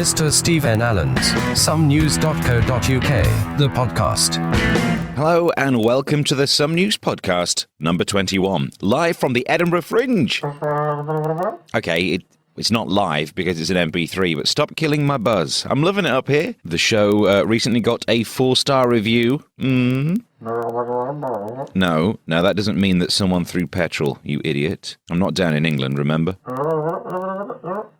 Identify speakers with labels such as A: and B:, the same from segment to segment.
A: Mr. Stephen Allen's somenews.co.uk, the podcast.
B: Hello and welcome to the Some News podcast, number 21, live from the Edinburgh Fringe. Okay, it's not live because it's an MP3, but stop killing my buzz. I'm loving it up here. The show recently got a 4-star review. No, that doesn't mean that someone threw petrol, you idiot. I'm not down in England, remember?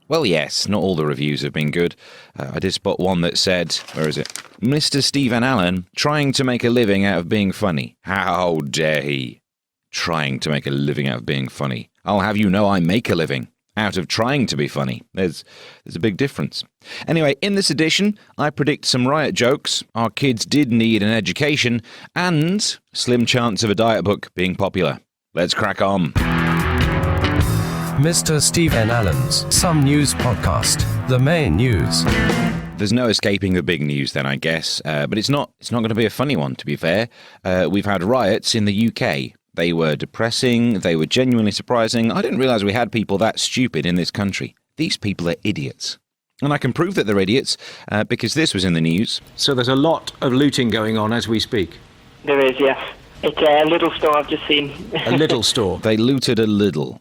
B: Well, yes, not all the reviews have been good. I did spot one that said, where is it? Mr. Stephen Allen, trying to make a living out of being funny. How dare he? Trying to make a living out of being funny. I'll have you know I make a living out of trying to be funny. There's a big difference. Anyway, in this edition, I predict some riot jokes, our kids did need an education, and slim chance of a diet book being popular. Let's crack on.
A: Mr. Stephen Allen's Some News podcast, the main news.
B: There's no escaping the big news then, I guess, but it's not going to be a funny one, to be fair. We've had riots in the UK. They were depressing, they were genuinely surprising. I didn't realise we had people that stupid in this country. These people are idiots. And I can prove that they're idiots because this was in the news.
C: So there's a lot of looting going on as we speak.
D: There is, yes. It's a little store I've just seen.
C: A little store?
B: They looted a little.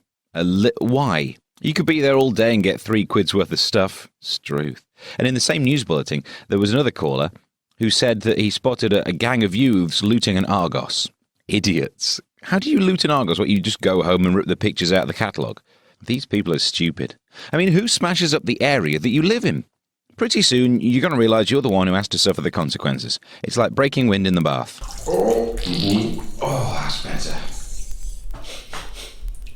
B: Why? You could be there all day and get £3 worth of stuff. Struth. And in the same news bulletin, there was another caller who said that he spotted a gang of youths looting an Argos. Idiots. How do you loot an Argos? What, you just go home and rip the pictures out of the catalogue? These people are stupid. I mean, who smashes up the area that you live in? Pretty soon, you're going to realise you're the one who has to suffer the consequences. It's like breaking wind in the bath. Oh, that's better.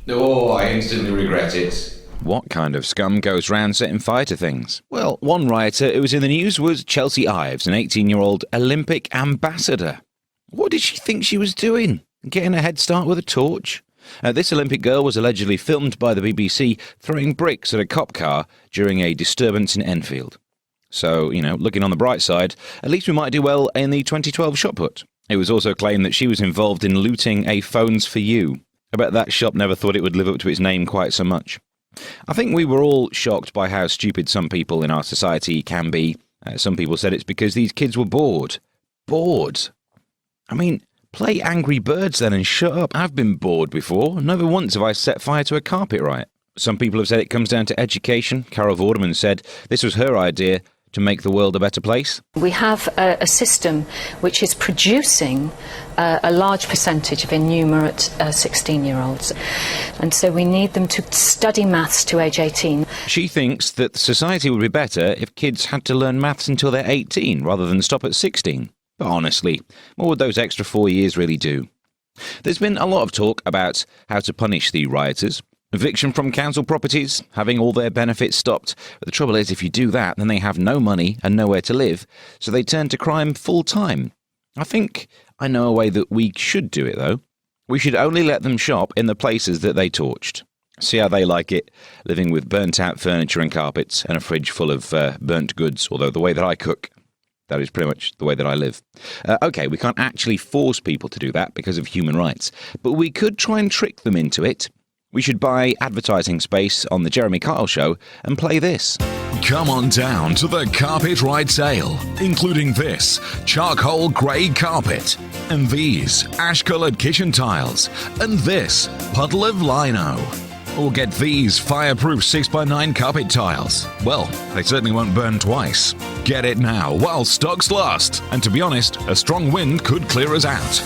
B: Oh, I instantly regret it. What kind of scum goes round setting fire to things? Well, one rioter who was in the news was Chelsea Ives, an 18-year-old Olympic ambassador. What did she think she was doing? Getting a head start with a torch? This Olympic girl was allegedly filmed by the BBC throwing bricks at a cop car during a disturbance in Enfield. So, looking on the bright side, at least we might do well in the 2012 shot put. It was also claimed that she was involved in looting a Phones for You. I bet that shop never thought it would live up to its name quite so much. I think we were all shocked by how stupid some people in our society can be. Some people said it's because these kids were bored. Bored? I mean, play Angry Birds then and shut up. I've been bored before. Never once have I set fire to a carpet riot. Some people have said it comes down to education. Carol Vorderman said this was her idea to make the world a better place.
E: We have a system which is producing a large percentage of innumerate 16-year-olds. And so we need them to study maths to age 18.
B: She thinks that society would be better if kids had to learn maths until they're 18 rather than stop at 16. But honestly, what would those extra 4 years really do? There's been a lot of talk about how to punish the rioters. Eviction from council properties, having all their benefits stopped. But the trouble is, if you do that, then they have no money and nowhere to live, so they turn to crime full time. I think I know a way that we should do it, though. We should only let them shop in the places that they torched. See how they like it, living with burnt-out furniture and carpets and a fridge full of burnt goods, although the way that I cook, that is pretty much the way that I live. OK, we can't actually force people to do that because of human rights, but we could try and trick them into it. We should buy advertising space on the Jeremy Kyle Show and play this.
F: Come on down to the Carpet Ride sale, including this charcoal grey carpet, and these ash-coloured kitchen tiles, and this puddle of lino. Or get these fireproof 6x9 carpet tiles. Well, they certainly won't burn twice. Get it now while stocks last. And to be honest, a strong wind could clear us out.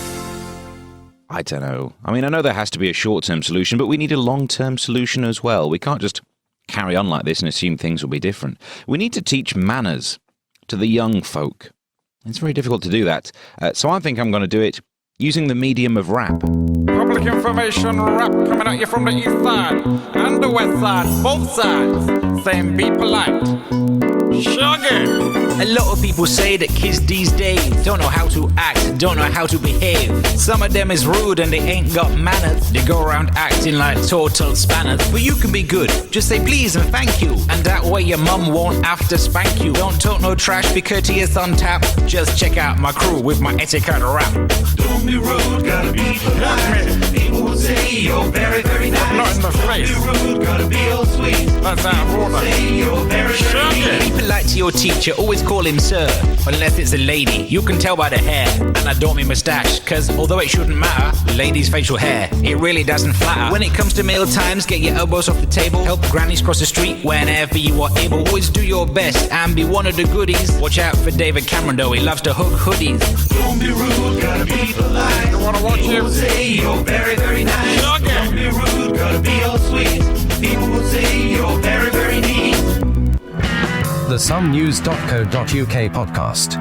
B: I don't know. I mean, I know there has to be a short-term solution, but we need a long-term solution as well. We can't just carry on like this and assume things will be different. We need to teach manners to the young folk. It's very difficult to do that. So I think I'm going to do it using the medium of rap.
G: Public information rap coming at you from the east side and the west side, both sides. Saying be polite. Shuggy.
H: A lot of people say that kids these days don't know how to act, don't know how to behave. Some of them is rude and they ain't got manners. They go around acting like total spanners. But you can be good, just say please and thank you. And that way your mum won't have to spank you. Don't talk no trash, be courteous on tap. Just check out my crew with my etiquette rap.
I: Don't be rude, gotta be polite. People will say you're very, very nice.
G: Not in the face.
I: Don't be rude, gotta be all sweet. sweet.
G: That's out of order.
I: Say you're very, very neat.
H: Be polite to your teacher, always call him sir. Unless it's a lady, you can tell by the hair. And I don't mean moustache, cause although it shouldn't matter, ladies' facial hair, it really doesn't flatter. When it comes to meal times, get your elbows off the table. Help grannies cross the street whenever you are able. Always do your best and be one of the goodies. Watch out for David Cameron though, he loves to hook hoodies.
I: Don't be rude, gotta be polite.
G: You wanna watch
I: People
G: him?
I: will say you're very, very nice.
G: Suck it.
I: Don't be rude, gotta be all sweet. People will say you're very, very neat.
A: The somenews.co.uk podcast.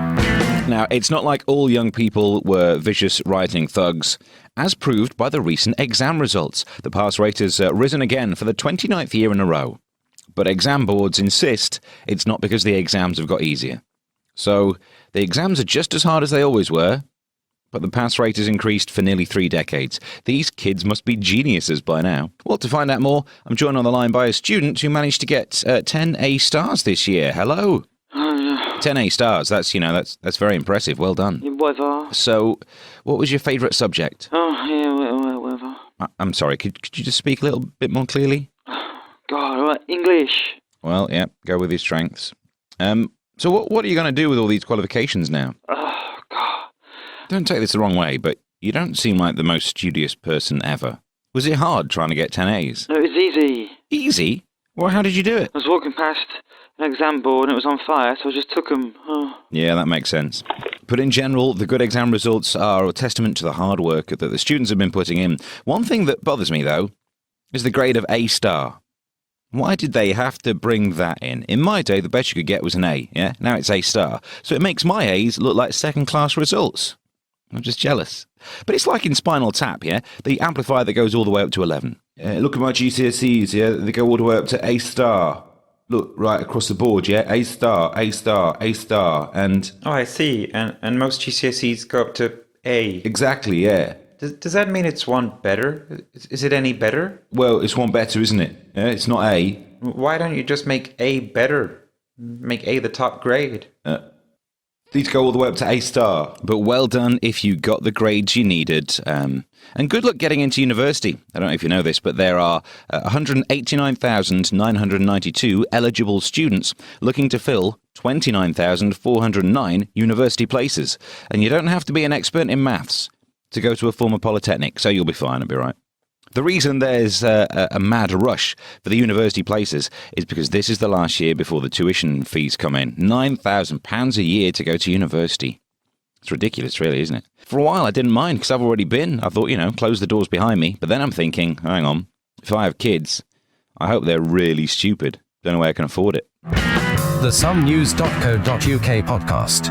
B: Now, it's not like all young people were vicious rioting thugs, as proved by the recent exam results. The pass rate has risen again for the 29th year in a row. But exam boards insist it's not because the exams have got easier. So, the exams are just as hard as they always were, but the pass rate has increased for nearly 3 decades. These kids must be geniuses by now. Well, to find out more, I'm joined on the line by a student who managed to get 10 A stars this year. Hello. 10 A stars, that's very impressive. Well done.
J: Whatever.
B: So, what was your favourite subject?
J: Oh, yeah, whatever.
B: I'm sorry, could you just speak a little bit more clearly?
J: God, right, English.
B: Well, yeah, go with your strengths. So what are you going to do with all these qualifications now?
J: Oh, God.
B: Don't take this the wrong way, but you don't seem like the most studious person ever. Was it hard trying to get 10 A's?
J: No, it was easy.
B: Easy? Well, how did you do it?
J: I was walking past an exam board and it was on fire, so I just took them. Oh.
B: Yeah, that makes sense. But in general, the good exam results are a testament to the hard work that the students have been putting in. One thing that bothers me, though, is the grade of A star. Why did they have to bring that in? In my day, the best you could get was an A, yeah? Now it's A star. So it makes my A's look like second-class results. I'm just jealous. But it's like in Spinal Tap, yeah? The amplifier that goes all the way up to 11. Look at my GCSEs, yeah? They go all the way up to A star. Look, right across the board, yeah? A star, A star, A star, and...
K: Oh, I see. And most GCSEs go up to A.
B: Exactly, yeah.
K: Does that mean it's one better? Is it any better?
B: Well, it's one better, isn't it? Yeah, it's not A.
K: Why don't you just make A better? Make A the top grade.
B: These go all the way up to A star. But well done if you got the grades you needed. And good luck getting into university. I don't know if you know this, but there are 189,992 eligible students looking to fill 29,409 university places. And you don't have to be an expert in maths to go to a former polytechnic, so you'll be fine, I'll be right. The reason there's a mad rush for the university places is because this is the last year before the tuition fees come in. £9,000 a year to go to university. It's ridiculous, really, isn't it? For a while, I didn't mind because I've already been. I thought, close the doors behind me. But then I'm thinking, hang on, if I have kids, I hope they're really stupid. Don't know way I can afford it.
A: The somenews.co.uk podcast.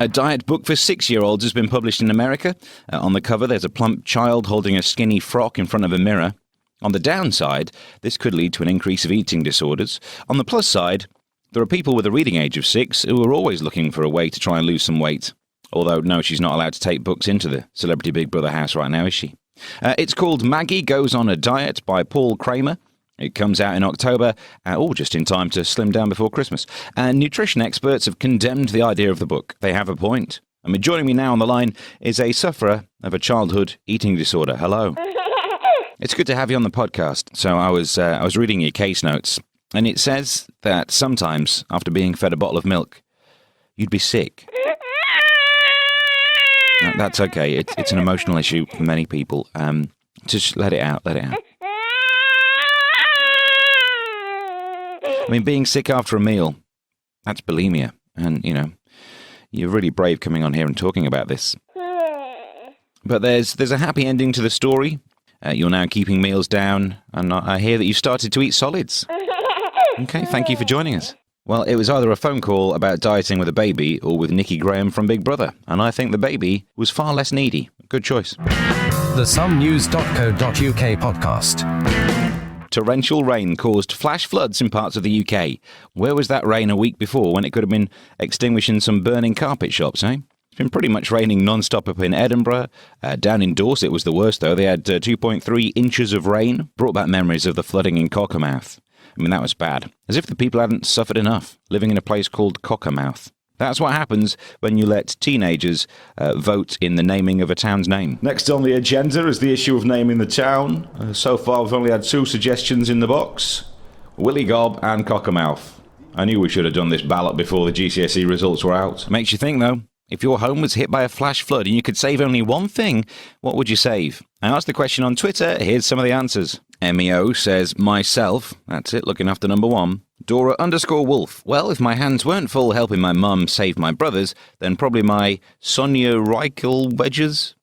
B: A diet book for 6-year-olds has been published in America. On the cover, there's a plump child holding a skinny frock in front of a mirror. On the downside, this could lead to an increase of eating disorders. On the plus side, there are people with a reading age of 6 who are always looking for a way to try and lose some weight. Although, no, she's not allowed to take books into the Celebrity Big Brother house right now, is she? It's called Maggie Goes on a Diet by Paul Kramer. It comes out in October, just in time to slim down before Christmas. And nutrition experts have condemned the idea of the book. They have a point. Joining me now on the line is a sufferer of a childhood eating disorder. Hello. It's good to have you on the podcast. So I was reading your case notes, and it says that sometimes, after being fed a bottle of milk, you'd be sick. That's okay. It's an emotional issue for many people. Just let it out. Being sick after a meal, that's bulimia. And, you're really brave coming on here and talking about this. But there's a happy ending to the story. You're now keeping meals down, and I hear that you've started to eat solids. Okay, thank you for joining us. Well, it was either a phone call about dieting with a baby or with Nikki Graham from Big Brother, and I think the baby was far less needy. Good choice.
A: The somenews.co.uk podcast.
B: Torrential rain caused flash floods in parts of the UK. Where was that rain a week before when it could have been extinguishing some burning carpet shops, eh? It's been pretty much raining non-stop up in Edinburgh. Down in Dorset was the worst, though. They had 2.3 inches of rain. Brought back memories of the flooding in Cockermouth. That was bad. As if the people hadn't suffered enough, living in a place called Cockermouth. That's what happens when you let teenagers vote in the naming of a town's name. Next on the agenda is the issue of naming the town. So far, we've only had 2 suggestions in the box. Willy Gob and Cockermouth. I knew we should have done this ballot before the GCSE results were out. Makes you think, though. If your home was hit by a flash flood and you could save only one thing, what would you save? I asked the question on Twitter. Here's some of the answers. MEO says, myself. That's it, looking after number one. Dora_Wolf. Well, if my hands weren't full helping my mum save my brothers, then probably my Sonia Reichel wedges?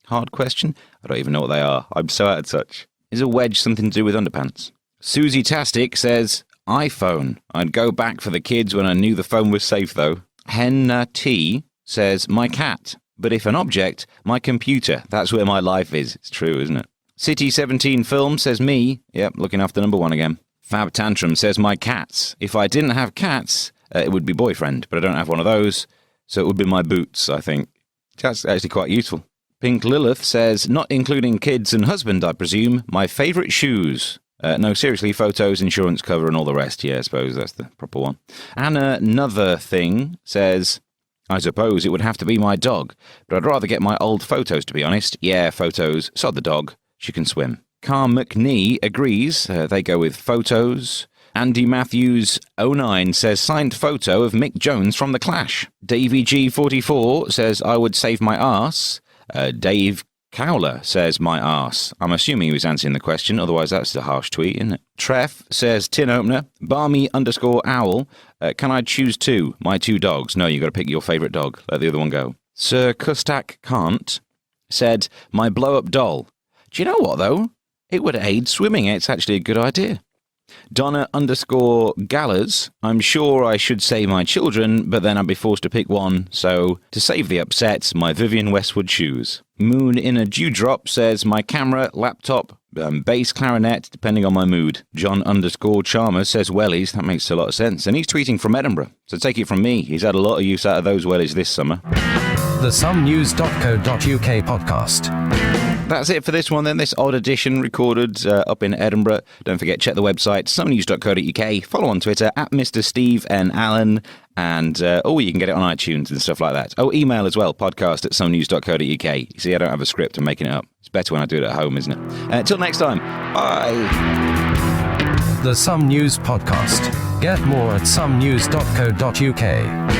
B: Hard question. I don't even know what they are. I'm so out of touch. Is a wedge something to do with underpants? Susie Tastic says, iPhone. I'd go back for the kids when I knew the phone was safe, though. Henna T says, my cat. But if an object, my computer. That's where my life is. It's true, isn't it? City 17 Film says me. Yep, looking after number one again. Fab Tantrum says my cats. If I didn't have cats, it would be boyfriend, but I don't have one of those, so it would be my boots, I think. That's actually quite useful. Pink Lilith says, not including kids and husband, I presume, my favourite shoes. No, seriously, photos, insurance cover and all the rest. Yeah, I suppose that's the proper one. And another thing says, I suppose it would have to be my dog, but I'd rather get my old photos, to be honest. Yeah, photos. Sod the dog. She can swim. Carl McNee agrees. They go with photos. Andy Matthews 09 says signed photo of Mick Jones from The Clash. Davey G44 says I would save my arse. Dave Cowler says my arse. I'm assuming he was answering the question, otherwise that's a harsh tweet, isn't it? Treff says tin opener. Barmy_owl. Can I choose two? My two dogs. No, you've got to pick your favourite dog. Let the other one go. Sir Kustak Can't said my blow-up doll. Do you know what, though? It would aid swimming. It's actually a good idea. Donna_Gallers. I'm sure I should say my children, but then I'd be forced to pick one. So, to save the upset, my Vivienne Westwood shoes. Moon in a Dewdrop says my camera, laptop, bass clarinet, depending on my mood. John_Chalmers says wellies. That makes a lot of sense. And he's tweeting from Edinburgh. So take it from me. He's had a lot of use out of those wellies this summer.
A: The somenews.co.uk podcast.
B: That's it for this one then, this odd edition recorded up in Edinburgh. Don't forget, check the website, somenews.co.uk. Follow on Twitter, at Mr. Steve N. Allen. And, you can get it on iTunes and stuff like that. Oh, email as well, podcast@somenews.co.uk. You see, I don't have a script, I'm making it up. It's better when I do it at home, isn't it? Until next time, bye.
A: The Some News podcast. Get more at somenews.co.uk.